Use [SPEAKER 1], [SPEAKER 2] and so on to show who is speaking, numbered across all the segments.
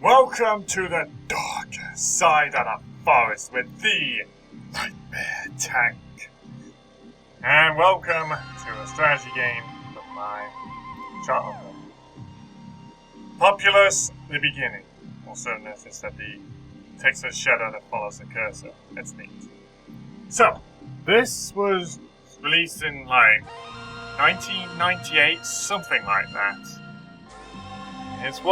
[SPEAKER 1] Welcome to the dark side of the forest with the Nightmare Tank. And welcome to a strategy game with my channel. Populous, the beginning. Also notice that the text of shadow that follows the cursor. It's neat. So, this was released in like 1998, something like that. It's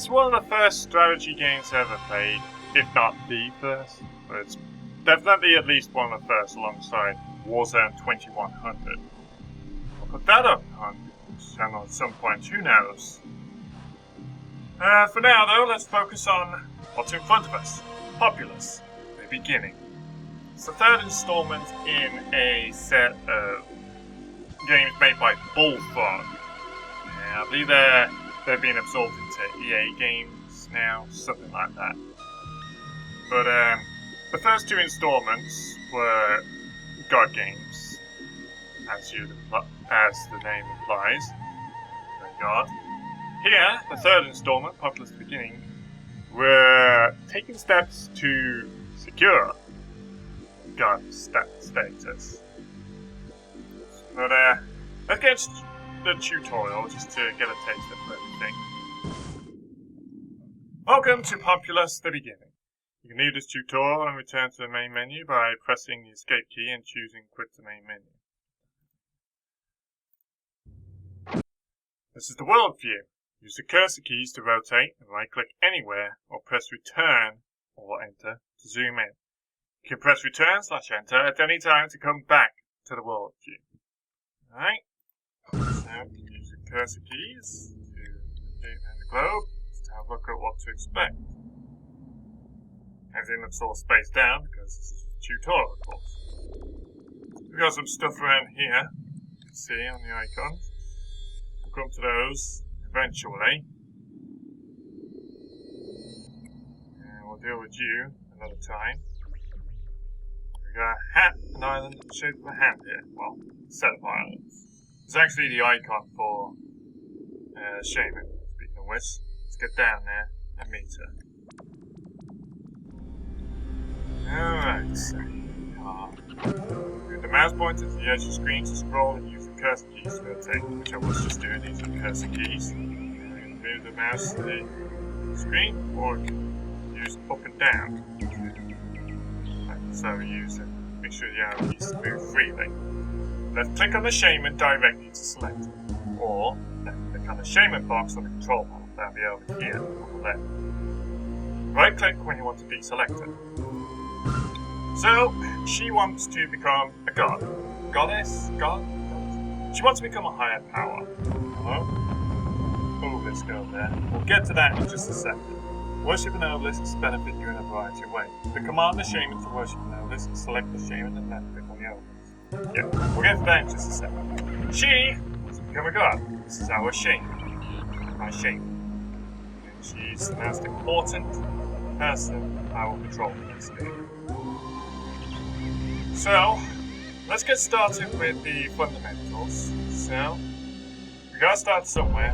[SPEAKER 1] one of the first strategy games ever played, if not the first, but it's definitely at least one of the first alongside Warzone 2100. I'll put that up on the channel at some point, who knows. For now though, let's focus on what's in front of us. Populous, the beginning. It's the third installment in a set of games made by Bullfrog. I believe they're being absorbed into EA games now, something like that. But the first two installments were God games, as the name implies. Thank God. Here, the third installment, Populous Beginning, we're taking steps to secure God status. But let's get the tutorial just to get a taste of everything. Welcome to Populous the Beginning. You can leave this tutorial and return to the main menu by pressing the escape key and choosing quit the main menu. This is the world view. Use the cursor keys to rotate and right click anywhere or press return or enter to zoom in. You can press return/enter at any time to come back to the world view. Alright. So, use the cursor keys to rotate around the globe to have a look at what to expect. Everything looks all spaced down because this is a tutorial, of course. We've got some stuff around here, you can see on the icons. We'll come to those eventually. And we'll deal with you another time. We've got a hat, an island shaped of a hand here. Well, a set of islands. It's actually the icon for Shaman, speaking of which. Let's get down there and meet her. Alright, so move the mouse pointer to the edge of the screen to scroll and use the cursor keys to rotate, which I was just doing. These are the cursor keys. Move the mouse to the screen, or use up and down. So use it. Make sure the arrow keys move freely. Left click on the Shaman directly to select it, or left click on the Shaman box on the control panel, that'll be over here on the left. Right click when you want to deselect it. So, she wants to become a god. Goddess? God? She wants to become a higher power. Hello? Obelisk over there. We'll get to that in just a second. Worship an obelisk can benefit you in a variety of ways. To command the Shaman to worship an obelisk, select the Shaman and left click on the obelisk. Yeah, we'll get to that in just a second. She wants to become a god. This is our Shaman. My Shaman. And she's the most important person I will control in this game. So, let's get started with the fundamentals. So, we gotta start somewhere.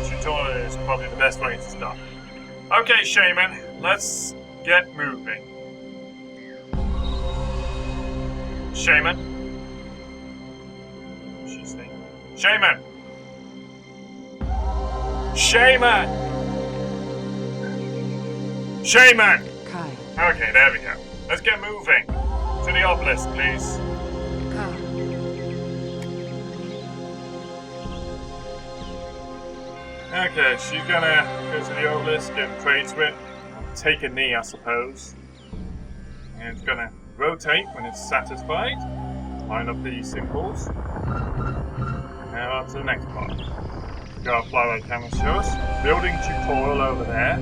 [SPEAKER 1] The tutorial is probably the best way to start. Okay, Shaman, let's get moving. Shaman? She's saying, Shaman! Shaman! Shaman!
[SPEAKER 2] Kai.
[SPEAKER 1] Okay, there we go. Let's get moving. To the obelisk, please.
[SPEAKER 2] Kai.
[SPEAKER 1] Okay, she's gonna go to the obelisk and pray to it. Take a knee, I suppose. And it's gonna rotate when it's satisfied. Line up the symbols. And now on to the next part. We've got a flyway camera show us. Building tutorial over there.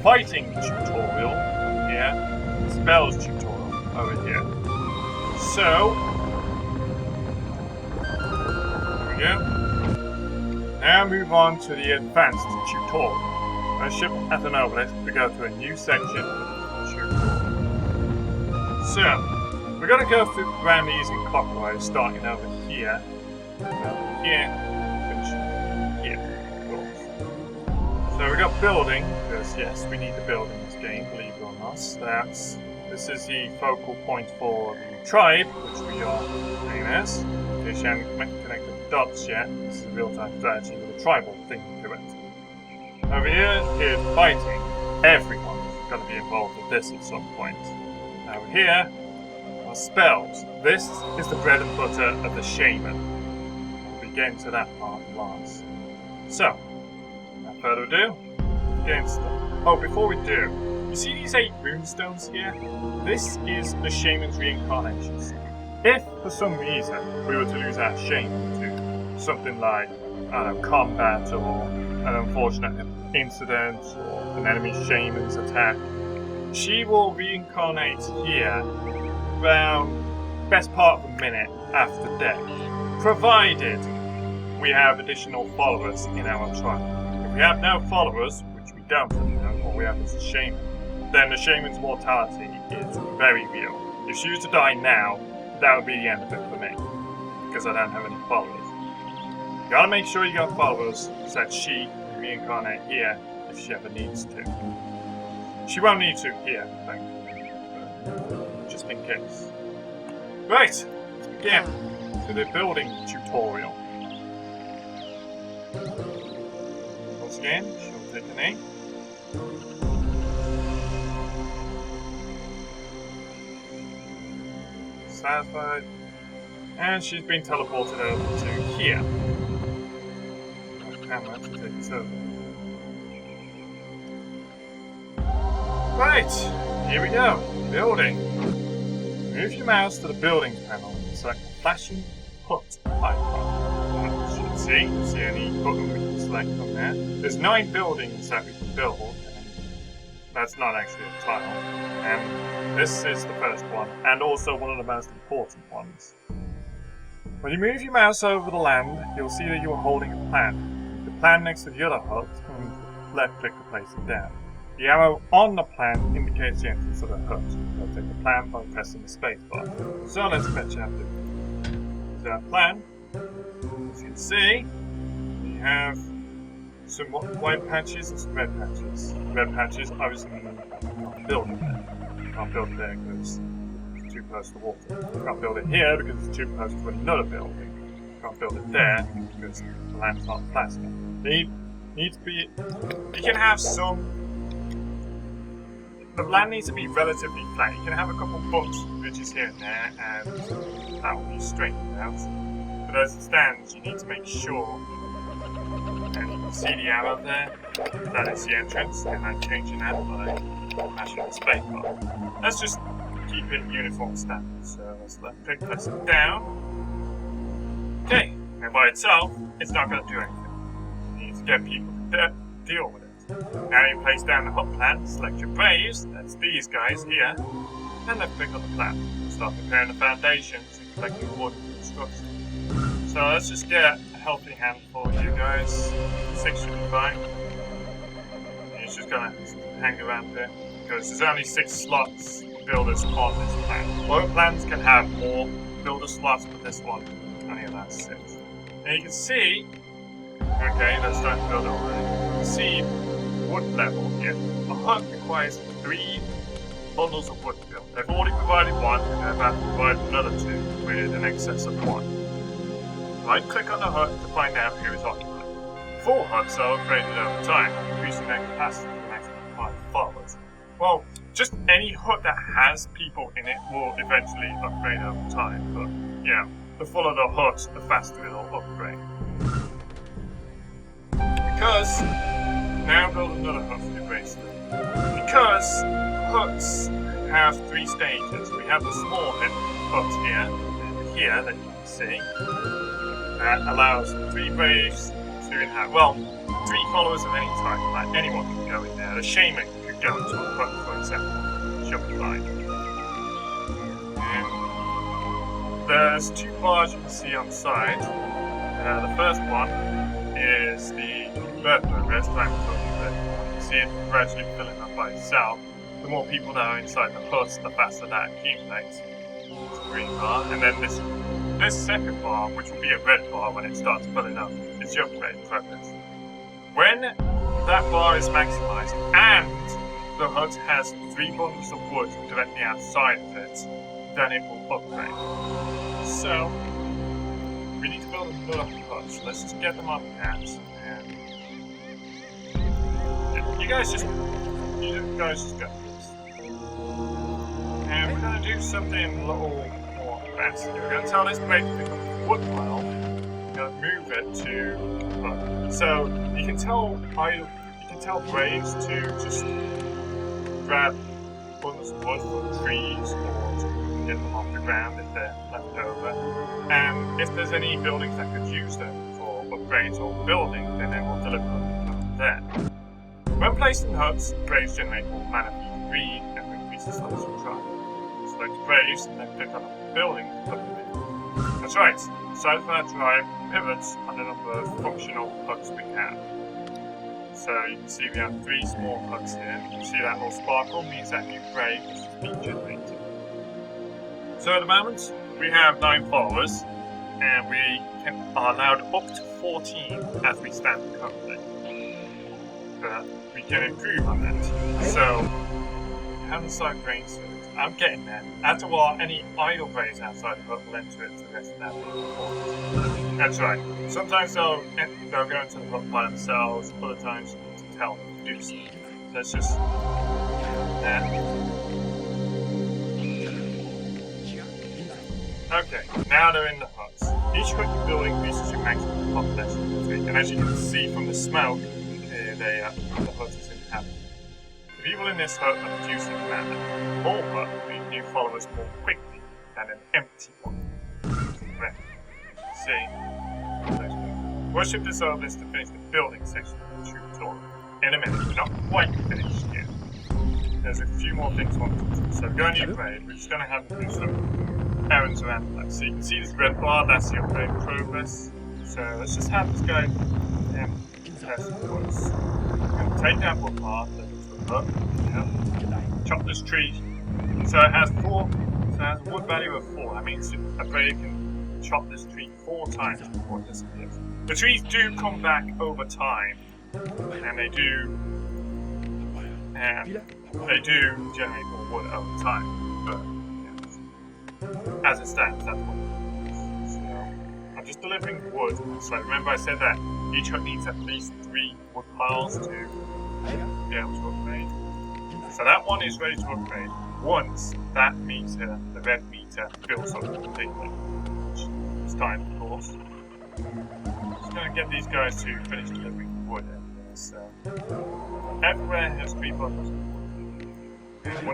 [SPEAKER 1] Fighting tutorial over here. Spells tutorial over here. So, there we go. Now move on to the advanced tutorial. Worship at an obelisk to go to a new section of the tutorial. So, we're going to go through around these in clockwise, starting over here, finishing here, of course. So we got about building, because yes, we need to build in this game, believe it or not. This is the focal point for the tribe, which we are doing as. In case you haven't connected the dots yet, this is a real-time strategy with a tribal thing to it. Over here is fighting. Everyone's going to be involved with this at some point. Over here are spells. This is the bread and butter of the Shaman. We'll be getting to that part last. So, without further ado, getting started. Oh, before we do, you see these 8 runestones here? This is the Shaman's reincarnation. If, for some reason, we were to lose our Shaman to something like, I don't know, combat or an unfortunate incident or an enemy Shaman's attack, she will reincarnate here around best part of a minute after death, provided we have additional followers in our tribe. If we have no followers, which we don't, what we have is a Shaman, then the Shaman's mortality is very real. If she was to die now, that would be the end of it for me, because I don't have any followers. You gotta make sure you got followers so that she can reincarnate here if she ever needs to. She won't need to here, thankfully, but just in case. Right, let's begin to the building tutorial. Once again, she'll take a name. Satisfied, and she's been teleported over to here. Camera to take us over. Right, here we go. Building. Move your mouse to the building panel and select the flashing hut icon. As you can see any button we can select from there. There's 9 buildings that we can build, and that's not actually a tile. And this is the first one, and also one of the most important ones. When you move your mouse over the land, you'll see that you are holding a plan. The plan next to the other hut, and left click to place it down. The arrow on the plan indicates the entrance of the hut. You'll take the plan by pressing the spacebar. So let's fetch out the plan. As you can see, we have some white patches and some red patches. Red patches obviously mean you can't build it there. You can't build it there because it's too close to water. You can't build it here because it's too close to another building. You can't build it there because the land's not flat enough. Need to be. You can have some. The land needs to be relatively flat. You can have a couple bumps, ridges here and there, and that will be straightened out. But as it stands, you need to make sure. And you can see the arrow there. That is the entrance, and I'm changing that by mashing the spacebar. Let's just keep it uniform standard. So let's left click, press it down. Okay, now by itself, it's not going to do anything. You need to get people to deal with it. Now you place down the hut plan, select your braves, that's these guys here, and left click on the plan. Start preparing the foundations and collecting wood for construction. So let's just get a healthy handful of you guys. 6 should be fine. You're just gonna hang around there, because there's only 6 slots builders on this plan. Other plans can have more builder slots, but this one only allows 6. And you can see, okay, let's start to build it already. You can see wood level here. A hut requires 3 bundles of wood to build. They've already provided 1, and they're about to provide another 2 with an excess of 1. Right click on the hut to find out who is occupied. 4 huts are upgraded over time, increasing their capacity to a maximum of 5 followers. Well, just any hut that has people in it will eventually upgrade over time, but yeah, the fuller the hut, the faster it'll upgrade. Because now build another hut for your bracelet. Because huts have 3 stages. We have the small hut here, and here that you can see. That allows 3 braves to inhabit. Well, 3 followers of any type. Like anyone can go in there. The Shaman could go into a hut, for example. She'll be fine. And there's 2 bars you can see on the side. The first one is the red progress, time to red. You can see it gradually filling up by itself. The more people that are inside the hut, the faster that accumulates. It's a green bar, and then this second bar, which will be a red bar when it starts filling up, is your upgrade progress. When that bar is maximized and the hut has 3 bundles of wood directly outside of it, then it will upgrade. So, we need to build another hut. So let's just get them up now. And you guys just go for this. And we're going to do something a little more fancy. We're going to tell this break to pick up the wood pile. We're going to move it to the hut. So you can tell braves to just grab bundles of wood from trees or to get them off the ground if they're left over. And if there's any buildings that could use them for upgrades or building, then they will deliver them there. When placed in huts, braves generate more mana for you to breed and increases levels of tribe. Select braves and then click on a building to put them in. That's right, size of our tribe pivots on the number of functional huts we have. So you can see we have 3 small huts here. You can see that little sparkle means that new brave is being generated. So at the moment, we have 9 followers, and we are allowed up to 14 as we stand currently. But we can improve on that. So, we haven't started grains for it. I'm getting there. After a while, any idle braves outside the hut will enter it to the rest of that being. That's right. Sometimes they'll go into the hut by themselves, other times you need to tell them to do so. Let's just Okay, now they're in the huts. Each hut you build increases your maximum population of 3, and as you can see from the smoke, the hut is inhabited. The people in this hut are producing mana. A full hut leads new followers more quickly than an empty one. See? Worship this service to finish the building section of the tutorial. In a minute, we're not quite finished yet. There's a few more things I want to do. So go on your grade, we're just going to have to do some errands around the place. So you can see this red bar, that's the upgrade progress. So let's just have this guy test the woods. Take that wood part, let it to the hut, chop this tree. So it has a wood value of 4. That means a brave can chop this tree 4 times before it disappears. The trees do come back over time, and they do generate more wood over time. But as it stands, that's what it is. So I'm just delivering wood. So remember I said that each hut needs at least 3 wood piles to be able to upgrade. So that one is ready to upgrade once that meter, the red meter, fills up completely. Which is time, of course. I'm just going to get these guys to finish delivering wood. So everywhere has 3 bundles of wood. And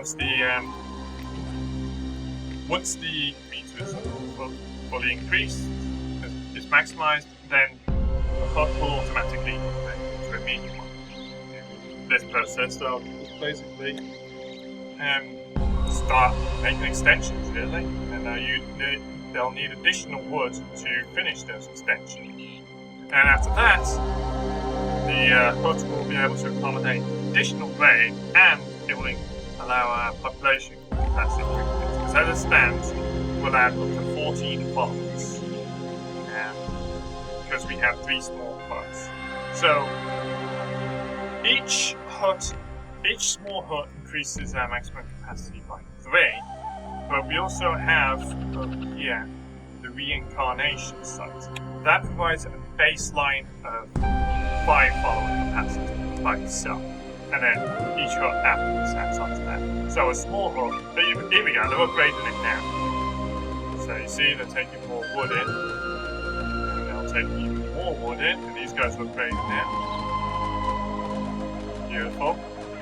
[SPEAKER 1] once the meter is fully increased, is maximized, then the hut will automatically convert to a medium one. This process, they'll just basically start making extensions, really, and they'll need additional wood to finish those extensions. And after that, the hut will be able to accommodate additional rain, and it will allow our population capacity to increase. Because as it stands, we'll add up to 14 followers, because we have 3 small huts. So each small hut increases our maximum capacity by 3, but we also have over here the reincarnation site. That provides a baseline of 5 following capacity by itself, and then each hut afterwards adds on to that. So a small hut, here we go, they're upgrading it now. So you see they're taking more wood in, and they'll take even more wood in, and these guys are upgrading now. Beautiful.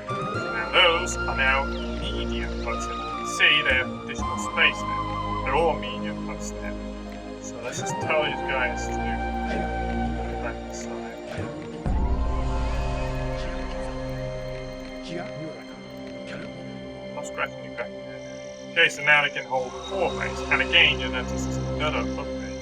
[SPEAKER 1] So now those are now medium huts, and you can see they have additional space now. They're all medium huts now. So let's just tell these guys to go back inside. I'm scratching you back there. Okay, so now they can hold 4 base, and again you'll notice there's another upgrade.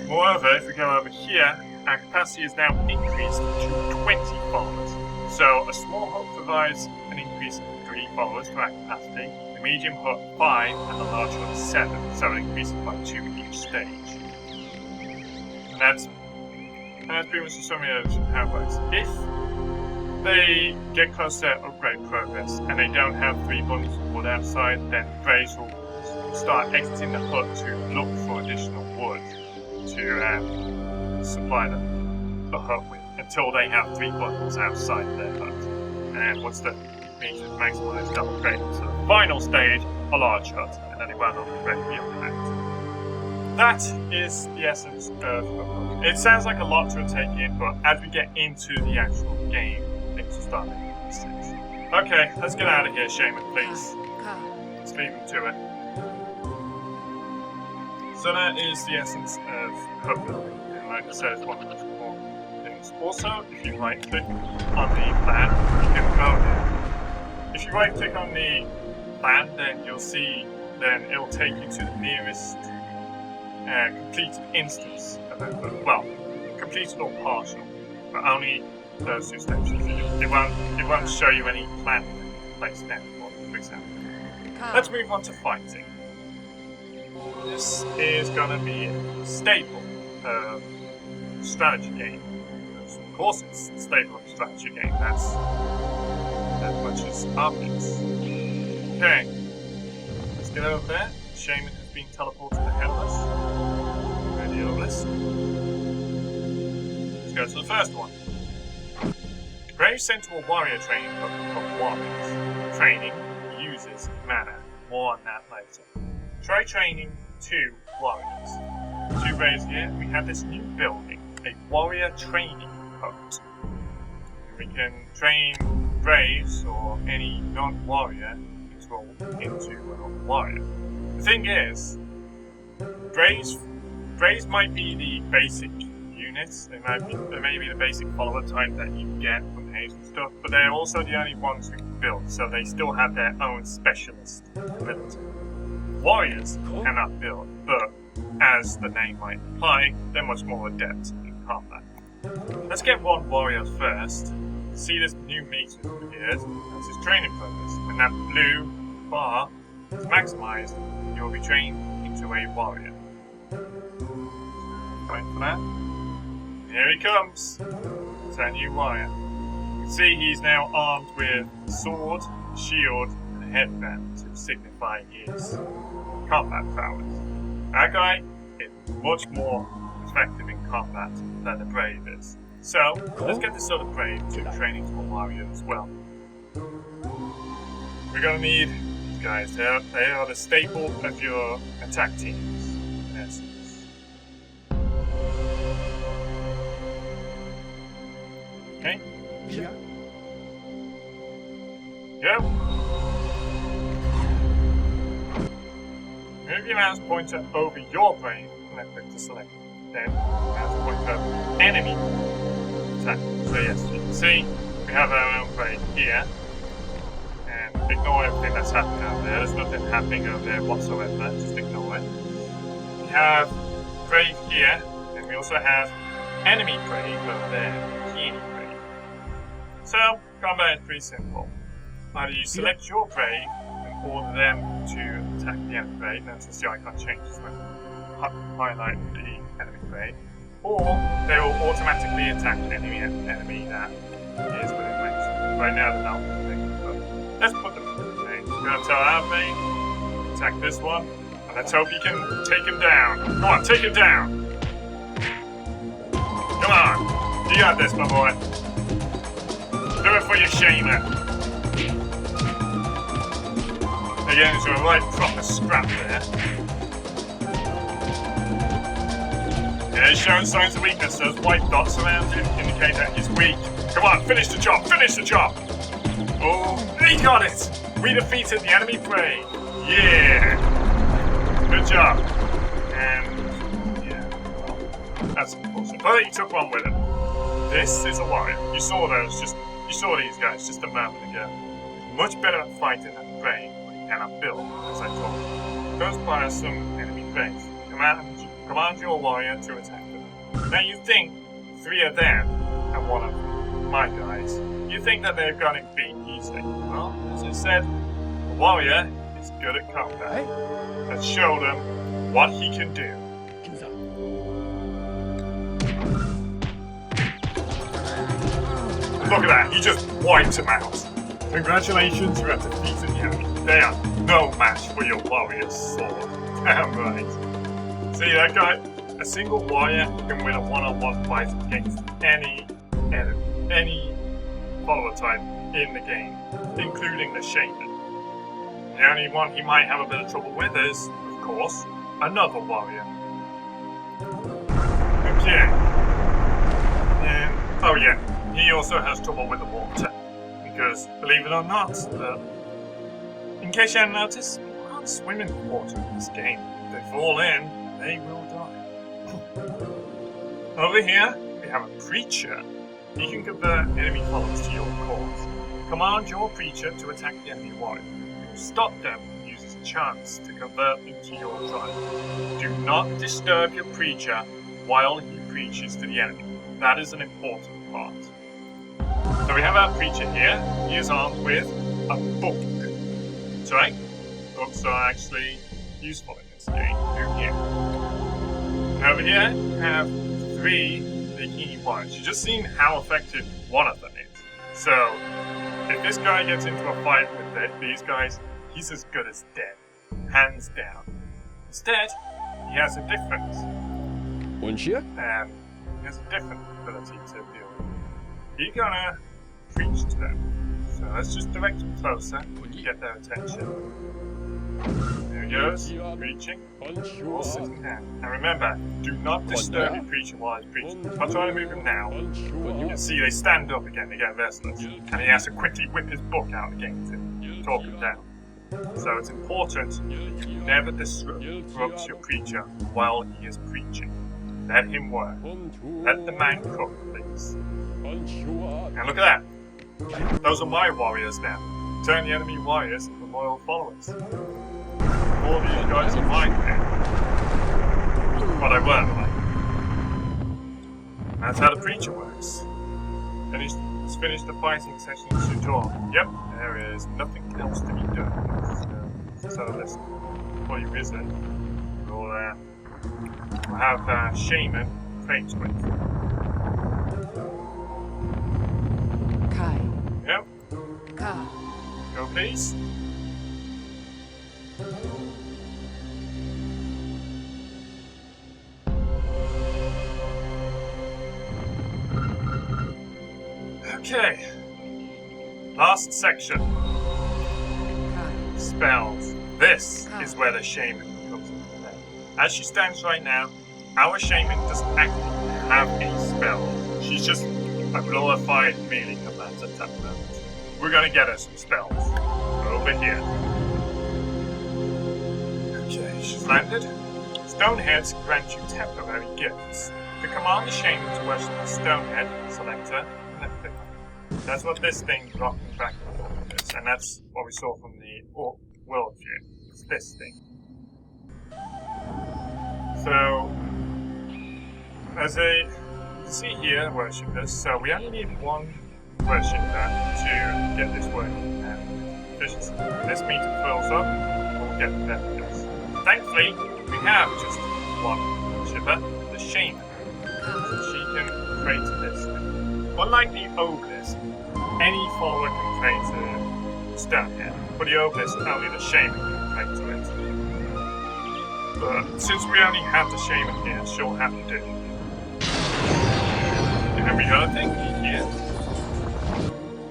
[SPEAKER 1] Moreover, if we go over here, our capacity is now increased to 20 followers. So a small hut provides an increase of 3 followers to our capacity, the medium hut 5, and the large hut 7, so it increases by 2 each stage. And that's pretty much the summary of how it works. If they get close to their upgrade progress and they don't have 3 bundles of wood outside, then Braves will start exiting the hut to look for additional wood to supply the hut with until they have 3 bundles outside their hut. And once the meat is maximized, they'll upgrade to the final stage, a large hut, and then they won't upgrade beyond that. That is the essence of a book. It sounds like a lot to take in, but as we get into the actual game, things will start making sense. Okay, let's get out of here, Shaman, please. Let's leave him to it. So that is the essence of hut building, and like I said, it's one of the important things. Also, if you right click on the plan, you can go there. If you right click on the plan, then you'll see, then it'll take you to the nearest complete instance of that book. Well, completed or partial, but only those 2 steps. It won't show you any plan placed down, for example. Let's move on to fighting. This is going to be a staple of strategy game. Of course, it's a staple of strategy game. That's as much as obvious. Okay, let's get over there. Shaman has been teleported to the headless. Radio list. Let's go to the first one. Brave sent to a warrior training book of warriors. Training uses mana. More on that later. Try training 2 warriors. 2 Braves here. We have this new building, a warrior training hut. We can train Braves or any non-warrior into a warrior. The thing is, Braves might be the basic units. They may be the basic follower type that you get from Haze and stuff, but they're also the only ones who can build, so they still have their own specialist ability. Warriors cannot build, but as the name might imply, they're much more adept in combat. Let's get 1 warrior first. See this new meter appears. That's his training progress. When that blue bar is maximized, you will be trained into a warrior. Wait for that. Here he comes. It's our new warrior. You can see he's now armed with sword, shield, and a headband to signify his combat prowess. That guy is much more effective in combat than the Brave is. So, let's get this other Brave to training to a warrior as well. We're gonna need these guys. They are the staple of your attack teams, in essence. Okay?
[SPEAKER 2] Yeah.
[SPEAKER 1] Go! Move your mouse pointer over your Brave and then click to select. Then, mouse pointer over enemy attack. So yes, you can see we have our own Brave here. And ignore everything that's happening over there. There's nothing happening over there whatsoever. Just ignore it. We have Brave here, and we also have enemy Brave over there. Key Brave. So, combat is pretty simple. Either you select your Brave and order them to attack the enemy Brave. Notice the icon changes when you highlight the enemy Brave. Or they will automatically attack any enemy that is within range. Right now they're not within, but let's put them in range. We're going to tell our Brave, attack this one, and let's hope you can take him down. Come on, take him down! Come on! You got this, my boy. Do it for your Shaman. Again, it's a right proper scrap there. Yeah, he's showing signs of weakness. Those white dots around him indicate that he's weak. Come on, finish the job! Finish the job! Oh, he got it! We defeated the enemy Brave. Yeah! Good job. And yeah, well, that's unfortunate. But he took one with him. This is a warrior. You saw these guys just a moment ago. He's much better at fighting than Brave, but he cannot build, as I told you. Go spy some enemy Braves. Command your warrior to attack them. Now you think 3 of them and 1 of my guys, you think that they're going to beat easily. Well, as I said, the warrior is good at combat. Let's show them what he can do. Look at that, he just wiped him out. Congratulations, you have defeated the enemy. They are no match for your warrior's sword. Damn right. See, that guy, a single warrior can win a one-on-one fight against any enemy, any follower type in the game, including the Shaman. The only one he might have a bit of trouble with is, of course, another warrior. Okay. And, oh yeah, he also has trouble with the water. Because, believe it or not, in case you hadn't noticed, you can't swim in the water in this game. If they fall in, they will die. Over here, we have a preacher. He can convert enemy followers to your cause. Command your preacher to attack the enemy warrior. You will stop them and use his chance to convert them to your tribe. Do not disturb your preacher while he preaches to the enemy. That is an important part. So we have our preacher here. He is armed with a book. That's right. Books are actually useful in this game. Through here. And over here, you have 3 bikini warriors. You've just seen how effective one of them is. So, if this guy gets into a fight with these guys, he's as good as dead. Hands down. Instead, he has a different. He has a different ability to deal with. He's gonna preach to them. So let's just direct him closer and get their attention. There he goes, preaching. All sitting down. And remember, do not disturb your preacher while he's preaching. If I try to move him now, you can see they stand up again, they get restless. And he has to quickly whip his book out again to talk him down. So it's important that you never disrupt your preacher while he is preaching. Let him work. Let the man cook, please. And look at that. Those are my warriors now. Turn the enemy warriors into loyal followers. All these guys are mine now. But I weren't like. That's how the preacher works. Let's finish the fighting session in tutorial. Yep, there is nothing else to be done. So let's fully risen. We'll have Shaman trains with.
[SPEAKER 2] Kai.
[SPEAKER 1] Yep.
[SPEAKER 2] Ka.
[SPEAKER 1] Go please. Okay. Last section.
[SPEAKER 2] Kai.
[SPEAKER 1] Spells. This is where the Shaman comes into play. As she stands right now, our Shaman doesn't actually have any spells. She's just a glorified melee commander at the moment. We're gonna get her some spells. Over here. Okay, she's landed. Stoneheads grant you temporary gifts. To command the Shaman to worship the Stonehead, select her and left click. That's what this thing rocking back and forth is, and that's what we saw from the world view. It's this thing. So, as you can see here, worshippers, so we only need one worshipper to get this working and efficiency. This meter fills up, we'll get the benefits. Thankfully, we have just one worshipper, the Shaman, so she can pray to this thing. Unlike the Obelisk, any follower can pray to Stonehead, but the Obelisk, only the Shaman can pray to it. But since we only have the Shaman here, she'll have to do. And we got a thing here.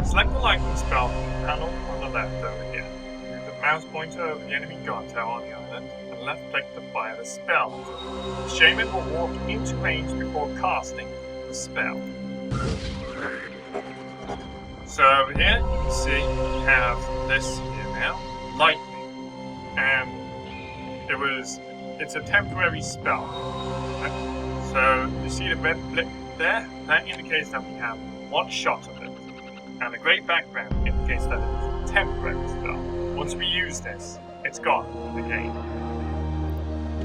[SPEAKER 1] Select the lightning spell from the panel on the left over here. Move the mouse pointer over the enemy guard tower on the island, and left click to fire the spell. The Shaman will walk into range before casting the spell. So over here, you can see we have this here now, lightning, and it's a temporary spell. Right? So you see the red blip there? That indicates that we have one shot of it, and the grey background indicates that it is a temporary spell. Once we use this, it's gone in the game.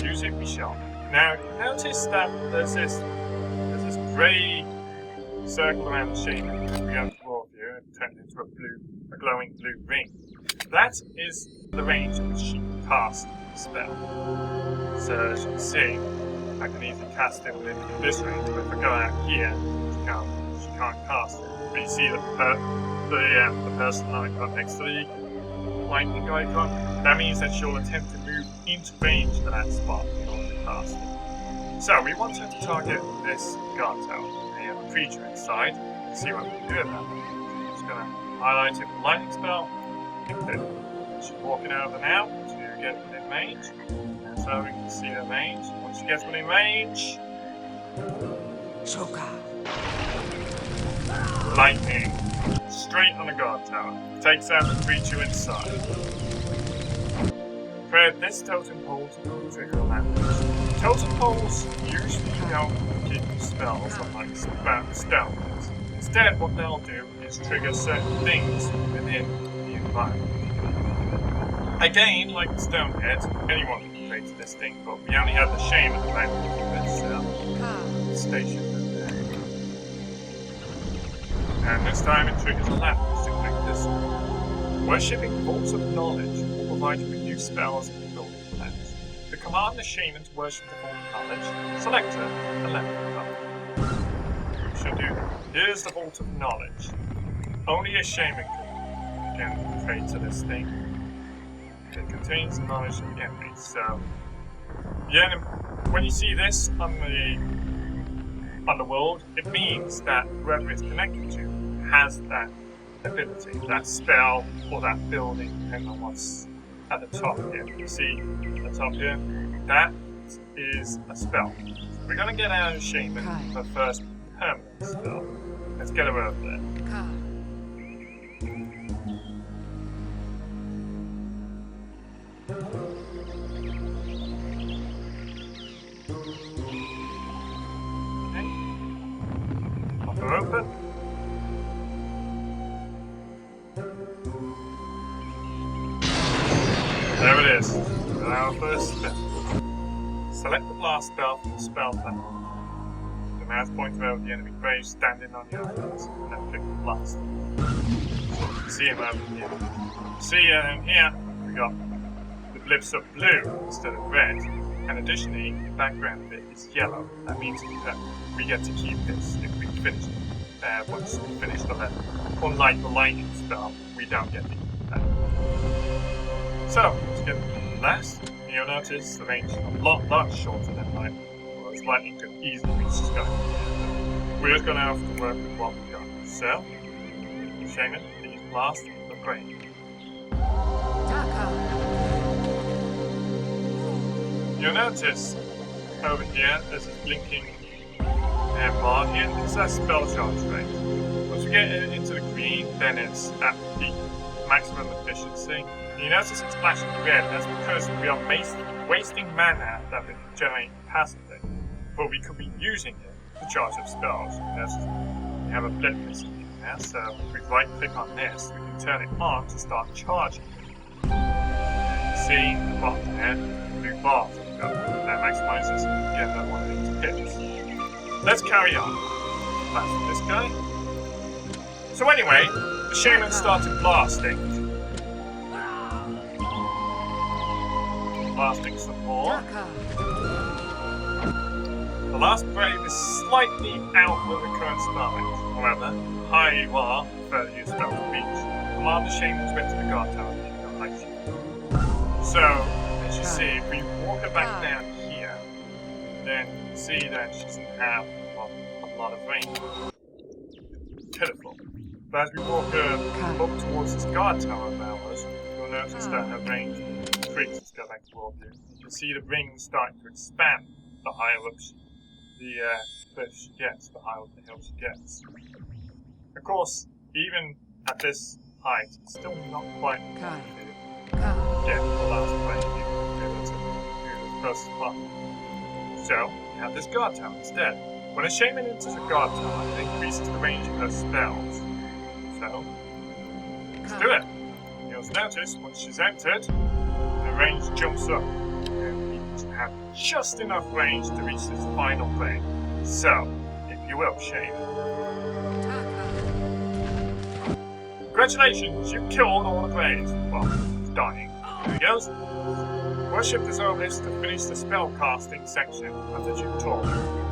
[SPEAKER 1] Use it, we shall. Now, you notice that there's this grey circle around the Shaman. We go to world view and turn it into a glowing blue ring. That is the range in which she can cast the spell. So as you can see, I can easily cast it within this range, but if I go out here, she can't cast it. But you see the person icon next to the lightning icon? That means that she'll attempt to move into range of that spot in order to cast it. So we want her to target this guard tower. They have a creature inside. Let's see what we can do about it. I'm just going to highlight it with lightning spell. She's walking over now to get within range. And so we can see her range. Once she gets within range,
[SPEAKER 2] Choka.
[SPEAKER 1] lightning. Straight on the guard tower. Takes out the creature inside. Fred, this totem pole to trigger language. Totem poles usually don't give you spells unlike stones. Instead, what they'll do is trigger certain things within the environment. Again, like the Stonehead, anyone can play to this thing, but we only have the Shaman available for this station. And this time it triggers a language to connect this one. Worshipping Vaults of Knowledge will provide you with new spells and building plans. To command the Shaman to worship the Vault of Knowledge, select her and let her go. Should do. Here's the Vault of Knowledge. Only a Shaman can pray to this thing. It contains knowledge of the enemy, so yeah, when you see this on the world, it means that whoever it's connected to has that ability, that spell, or that building, depending on what's at the top here. You see at the top here? That is a spell. So we're going to get our Shaman her first permanent spell. Let's get her over there. Open. There it is. Our first spell. Select the blast spell from the spell panel. The mouse pointer over the enemy grave standing on your hands, and then click the blast. See him over here. See here we got the blips of blue instead of red, and additionally the background bit is yellow. That means that we get to keep this if we finish it. Once we finish the level. Unlike the lightning spell, we don't get to keep that. So, to get the last, you'll notice the range is a lot shorter than lightning, whereas lightning could easily reach the sky. We're just going to have to work with what we've got. So, Shaman, please blast the brain. You'll notice over here there's this blinking bar here. It's that spell charge range. Once we get into the green, then it's at peak maximum efficiency. And you notice it's flashing red. That's because we are wasting mana that we generate passively, but we could be using it to charge up spells. We have a blip missing there, so if we right click on this, we can turn it on to start charging it. See the bottom there, blue bars. That maximizes again that one of these hits. Let's carry on. Blast this guy. So anyway, the Shaman started blasting. Blasting some more. The last brave is slightly out of the current spell range. However, the higher you are, the further your spell will reach. Command the Shaman to enter the guard tower and you like you. So, as you see, if we walk her back down here, then you see that she doesn't have a lot of range. Pitiful. But as we walk her up towards this guard tower of ours, you'll notice that her range increases. Let's go back to world view. You can see the rings starting to expand the higher up the cliff she gets, the higher up the hill she gets. Of course, even at this height, it's still not quite enough to get the last plane to move as close as possible. So, we have this guard tower instead. When a Shaman enters a guard tower, it increases the range of her spells. So, let's do it. You'll notice, once she's entered, the range jumps up. And we have just enough range to reach this final plane. So, if you will, Shaman. Congratulations, you've killed all the graves. Well, it's dying. There he goes. Worship this obelisk to finish the spell casting section of the tutorial.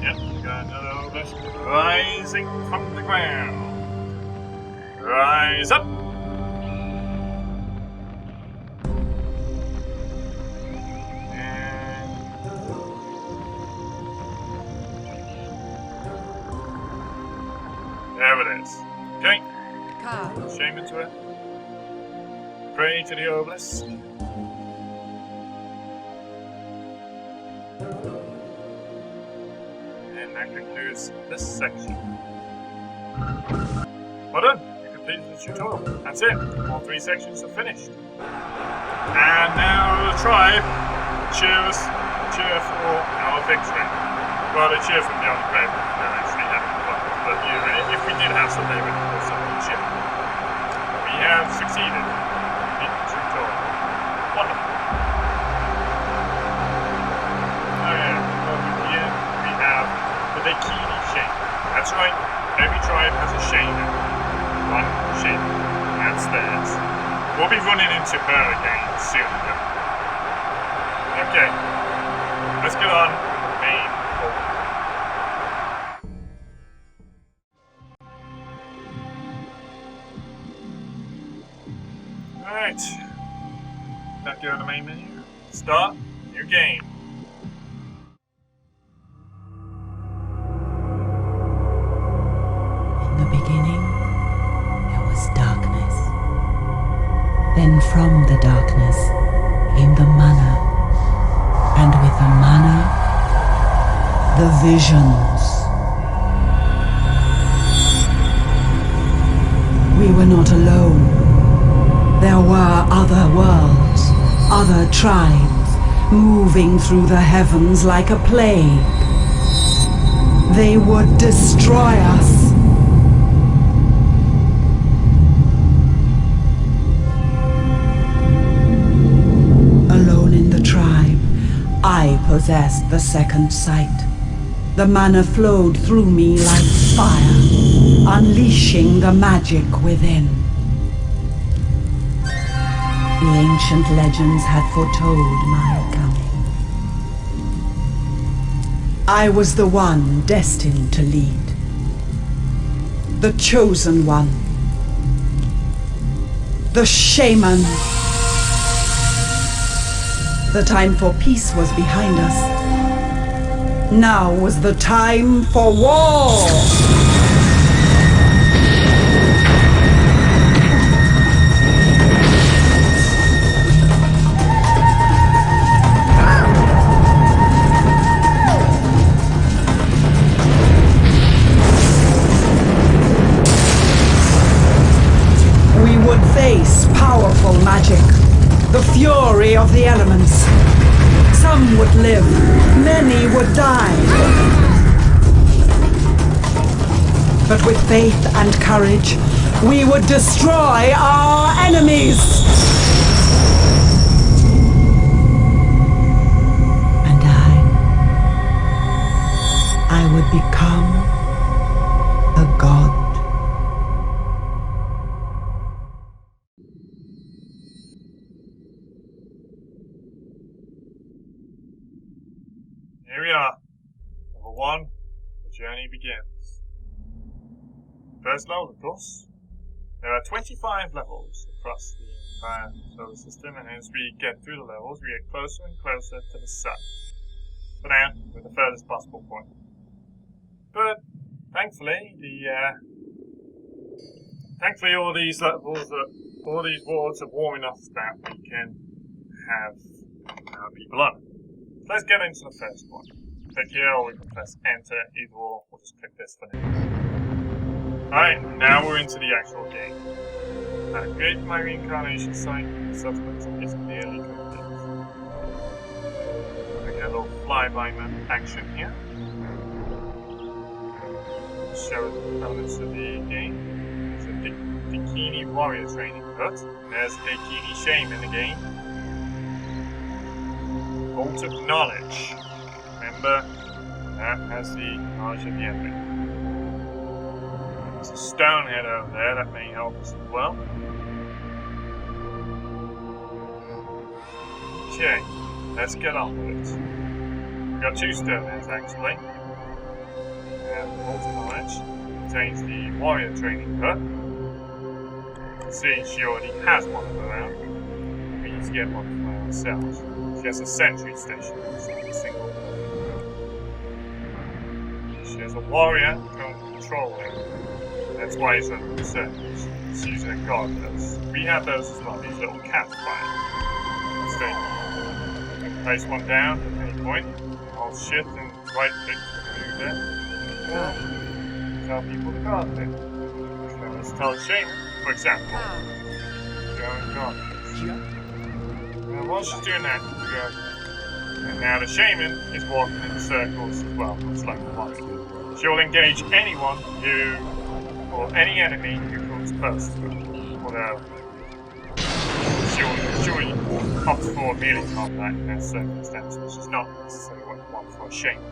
[SPEAKER 1] Yep, we got another obelisk rising from the ground. Rise up! There it is. Okay.
[SPEAKER 2] Ka.
[SPEAKER 1] Shaman to it. Pray to the obelisk. And that concludes this section. Well done. You completed the tutorial. That's it. All 3 sections are finished. And now the tribe cheer for our victory. Well, they cheer from beyond the grave. We don't actually have it. But if we did have some, they would also cheer. We have succeeded in the tutorial. Wonderful. Oh yeah, over here we have the Dakini Shaman. That's right, every tribe has a Shaman. One Shaman. That's theirs. We'll be running into her again soon. Okay, let's get on with the main goal. Alright, back here on the main menu. Start new game.
[SPEAKER 3] In the beginning, there was darkness. Then from the darkness came the manna, and with the manna, the visions. We were not alone. There were other worlds, other tribes, moving through the heavens like a plague. They would destroy us. Alone in the tribe, I possessed the second sight. The manna flowed through me like fire, unleashing the magic within. The ancient legends had foretold my coming. I was the one destined to lead. The chosen one. The Shaman. The time for peace was behind us. Now was the time for war! Powerful magic, the fury of the elements. Some would live, many would die. But with faith and courage, we would destroy our enemies. And I would become a god.
[SPEAKER 1] Here we are. Level 1, the journey begins. First level, of course. There are 25 levels across the entire solar system, and as we get through the levels, we get closer and closer to the sun. For now, we're the furthest possible point. But thankfully, all these levels, all these worlds are warm enough that we can have people on. Let's get into the first one. Click here or we can press enter, either or, we'll just click this for now. Alright, now we're into the actual game. I created my reincarnation site, the settlement is nearly complete. We get a little flyby map action here. Show the elements of the game. There's a Dakini warrior training hut. There's a Dakini Shaman in the game. Vault of Knowledge. Remember, that has the knowledge of the enemy. There's a stone head over there that may help us as well. Okay, let's get on with it. We've got 2 stone heads actually. have Vault of Knowledge. Contains the warrior training hut. See, she already has one of her own. We need to get one for ourselves. She has a sentry station, so a single. She has a warrior control room. That's why he's under concern. She's using a guard post. We have those as well, these little campfires. Stay. Place one down at any point. I'll shift and right click to move it. Or tell people to guard them. So let's tell Shaman, for example. Go and guard. Now while she's doing that, we go. And now the Shaman is walking in circles as well, much like the warrior. She'll engage anyone who, or any enemy who comes close to her. Although, she'll opt for melee combat in that circumstance, which is not necessarily what you want for a Shaman.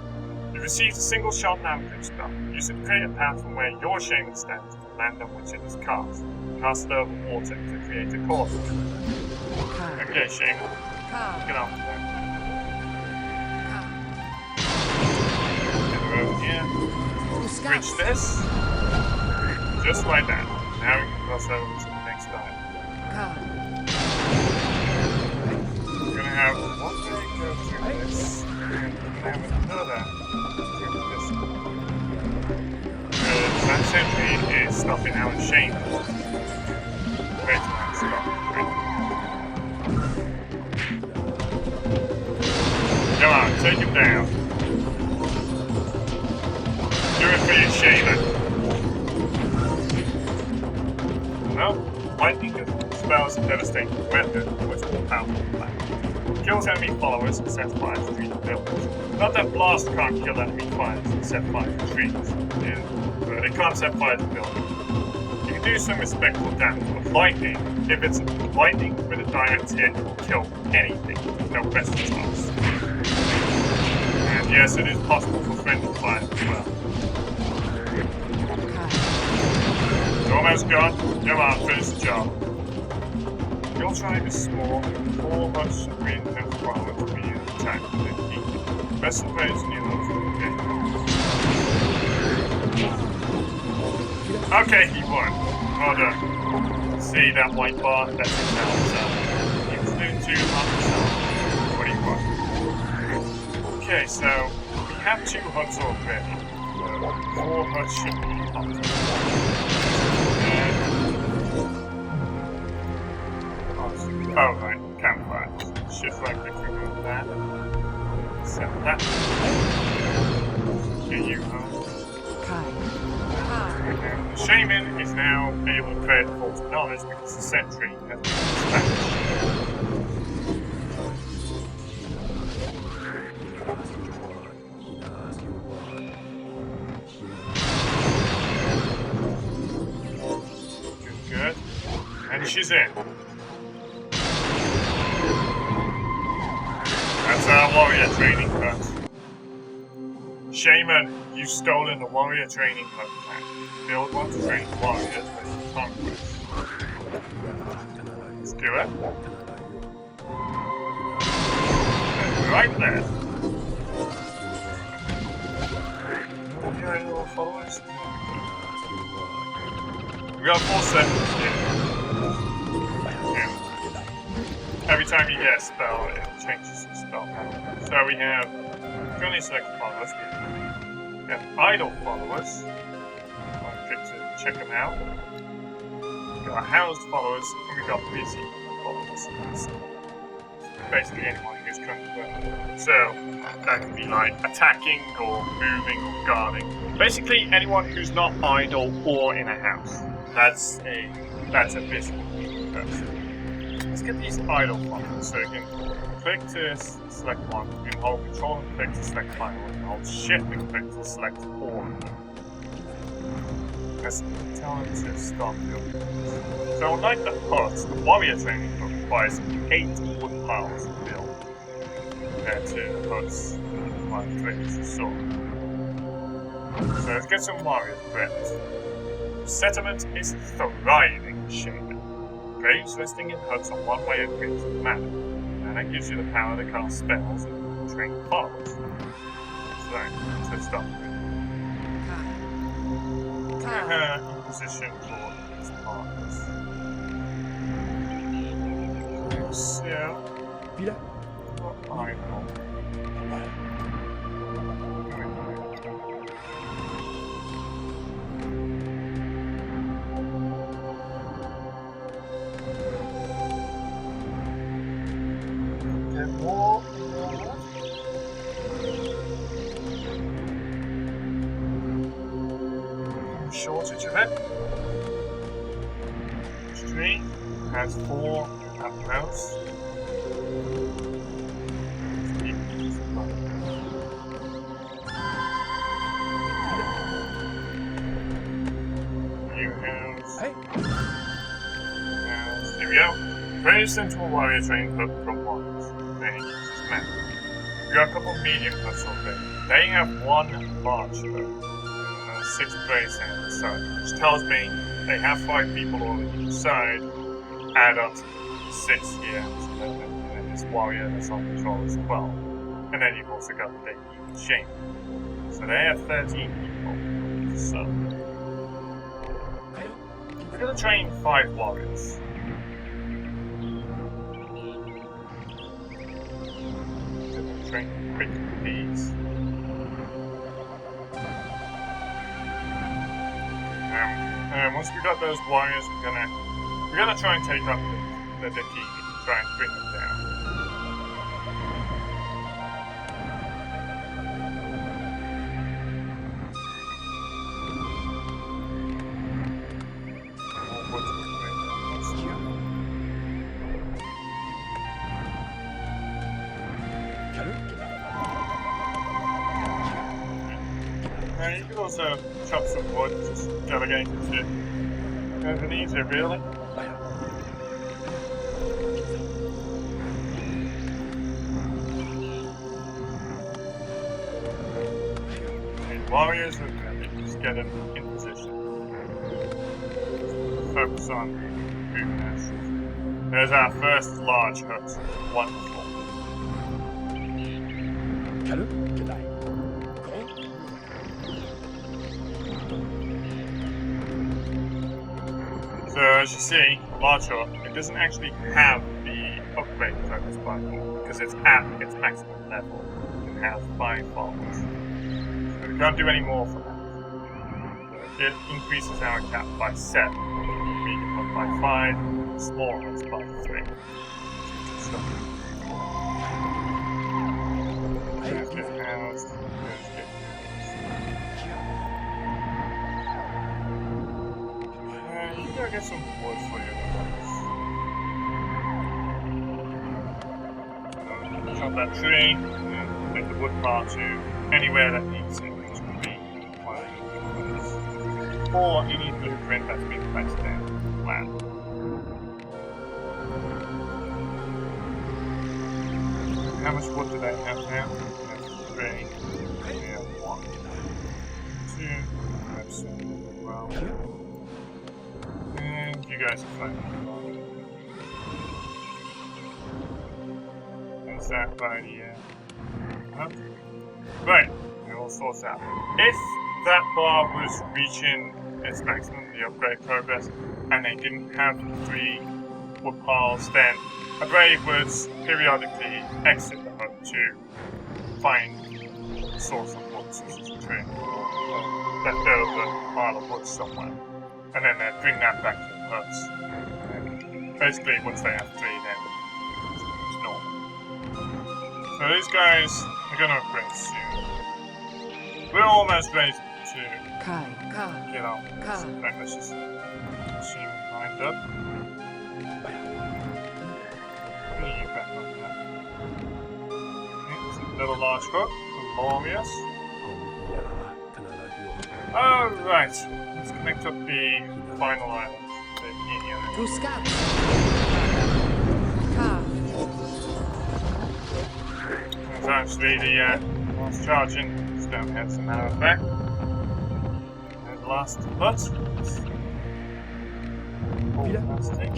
[SPEAKER 1] You receive a single shot ambush spell. Use it to create a path from where your Shaman stands to land on which it is cast. Cast it over water to create a course. Okay, Shaman. Get on with that. Get her over here. Bridge this. Just like that. Now we can cross over to the next item. We're gonna have one way go through this, and we're gonna have another through this one. That sentry is stopping our Shaman. Wait till I'm stopped. Come on, take him down. Do it for you, Shaman. Well, lightning spells a devastating weapon, which will powerful attack. Kills enemy followers and sets fire to trees and buildings. Not that blast can't kill enemy fires and set fire to trees. Yeah, but it can't set fire to buildings. You can do some respectful damage with lightning. If it's lightning with a direct hit, it will kill anything. No questions asked. And yes, it is possible for friendly fire as well. Almost gone. Come on, finish the job. Your tribe is small, 4 much wind and fire to be attacked with a key. Best of ways in your Okay, he won. Well done. See that white bar? That's his now, so he was doing 2 on himself. What do you want? Okay, so we have 2 huts already. 4 huts should be optimal. Oh, right, campfire. Shift right click to remove that. Set that. Here you go. And the Shaman is now able to create Vault of Knowledge because the sentry has been dispatched. Good. And she's in. That's our warrior training hut. Shaman, you've stolen the warrior training hut. Build one to train warriors for conquest. Let's do it. And right there. Okay, little followers. We got 4 seconds here. Every time you get a spell, it changes the spell pattern. So we have currently selected followers. We have idle followers. I'll click to check them out. We've got housed followers, and we've got busy followers. Basically anyone who's currently working. So that can be like attacking or moving or guarding. Basically anyone who's not idle or in a house. That's a busy person. Let's get these idle followers. So you can click to select one, you can hold control and click to select final, and hold shift and click to select all of them. Let's tell them to stop building. So unlike the huts, the warrior training hut requires 8 wooden piles to build, compared to the huts like 3 as you saw. So let's get some warrior prepped. The settlement is thriving, Shaman. Graves resting in huts on one way of grid manner, and that gives you the power to cast spells and train followers. So, let's stop. in position for these partners. So, what I will get more. Shortage of it. Each tree has 4 at most. New house. Here we go. Very simple warrior training hook from ones. Then he uses men. We got a couple of medium hooks already. They have 1 large hook. 6 brace on the side, which tells me they have 5 people already inside, add up to 6 here, and then this warrior that's on patrol as well. And then you've also got the Shaman. So they have 13 people. So we're going to train 5 warriors. Train quick these. And once we got those warriors, we're gonna try and take up the key and try and bring them down. You could also chop some wood, just delegate it to whoever needs it, really. And warriors are good, just get them in position. Focus on movement. There's our first large hut. Wonderful. So as you see, large hut, it doesn't actually have the upgrade focus button because it's at its maximum level. It has 5 followers. So we can't do any more for that. It increases our cap by 7, medium hut by 5, small huts by 3. So, there's get housed, there's get you gotta get some wood for your place. Chop that tree, and take the wood part to anywhere that needs it, which could be one of the place. Or any blueprint that's been placed there. Land. How much wood do they have now? That's 3. We have 1. 2. That's well. And you guys are fine. That's that by the right, it all sorts out. If that bar was reaching its maximum, the upgrade progress, and they didn't have 3 wood piles, then a brave would periodically exit the hut to find the source of wood, such as a tree, or leftover pile of wood somewhere. And then they'd bring that back to the huts. And basically, once they have 3, then it's normal. So these guys are going to upgrade soon. We're almost ready to get on with this. In fact, let's just assume lined up. Put you back on that. Okay, little large hook, glorious. Alright, let's connect up the final island. That's actually the last charging stone has some matter of fact. And the last hut. Last thing.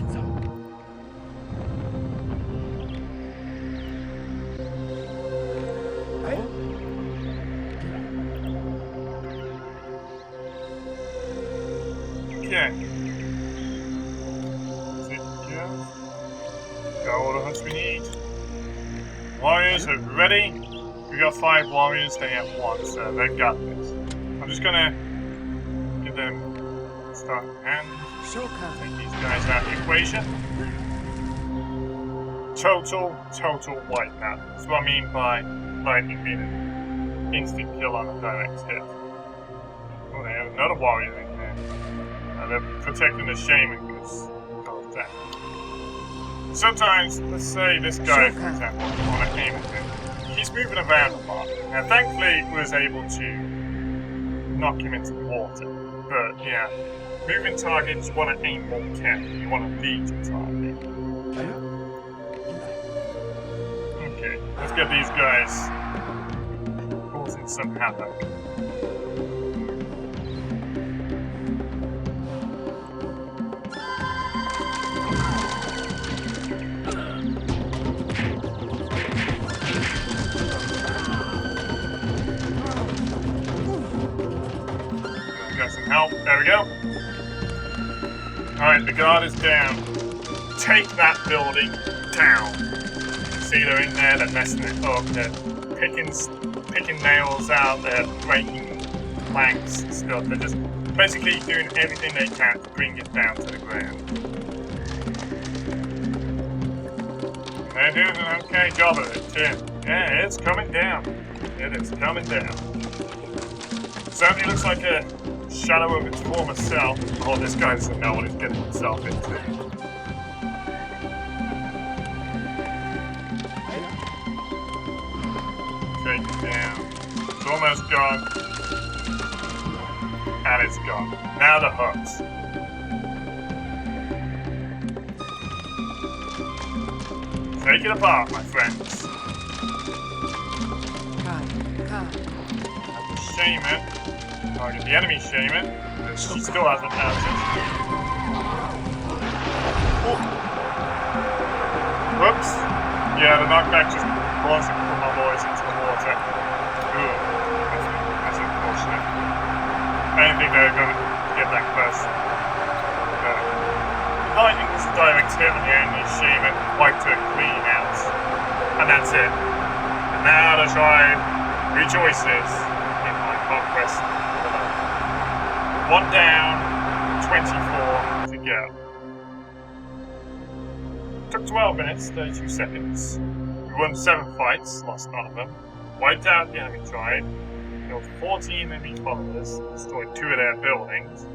[SPEAKER 1] Okay. Got all the huts we need. Warriors are ready. We got 5 warriors, they have 1, so they've got this. I'm just gonna give them start and take these guys out of the equation. Total wipeout. That's what I mean by lightning being an instant kill on a direct hit. Oh, they have another warrior in there. They're protecting the Shaman because of that. Sometimes, let's say this guy, for example, I want to aim at him. He's moving around a lot. Now, thankfully, I was able to knock him into the water. But, yeah, moving targets, you want to aim more carefully. You want to lead your target. Okay, let's get these guys causing some havoc. Help. There we go. Alright, the guard is down. Take that building down. See, they're in there, they're messing it up, they're picking nails out, they're breaking planks and stuff. They're just basically doing everything they can to bring it down to the ground. They're doing an okay job of it, too. Yeah, it's coming down. It is coming down. Certainly looks like a shadow of its former self. Oh, this guy doesn't know what he's getting himself into. Take it down. It's almost gone. And it's gone. Now the hooks. Take it apart, my friends. That's the Shaman. Target the enemy Shaman. She still hasn't answered. Whoops. Yeah, the knockback just wants to put my boys into the water. Ooh. That's unfortunate. I didn't think they were going to get that close. Lightning was a direct hit on the enemy Shaman, wiped her clean out. And that's it. And now the tribe rejoices in my conquest. 1 down, 24 to go. Took 12 minutes, 32 seconds. We won 7 fights, lost none of them. Wiped out the enemy tribe. Killed 14 enemy followers, destroyed 2 of their buildings.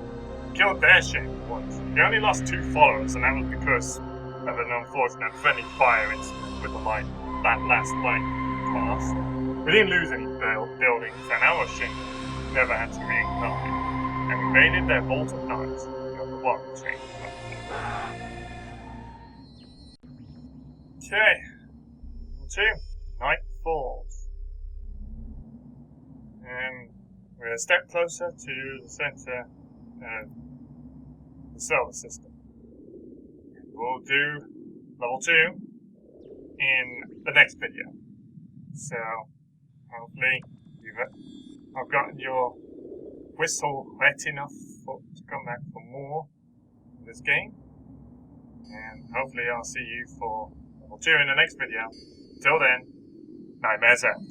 [SPEAKER 1] Killed their Shaman once. We only lost 2 followers, and that was because of an unfortunate friendly fire incident with the that last lightning blast. We didn't lose any buildings, and our Shaman never had to reincarnate. And invaded their vault of night. Got the water chain. Okay. Level 2. Night falls. And we're a step closer to the center of the solar system. We'll do level 2 in the next video. So, hopefully, I've gotten your whistle wet enough to come back for more in this game. And hopefully I'll see you for level 2 in the next video. Till then, nightmares out.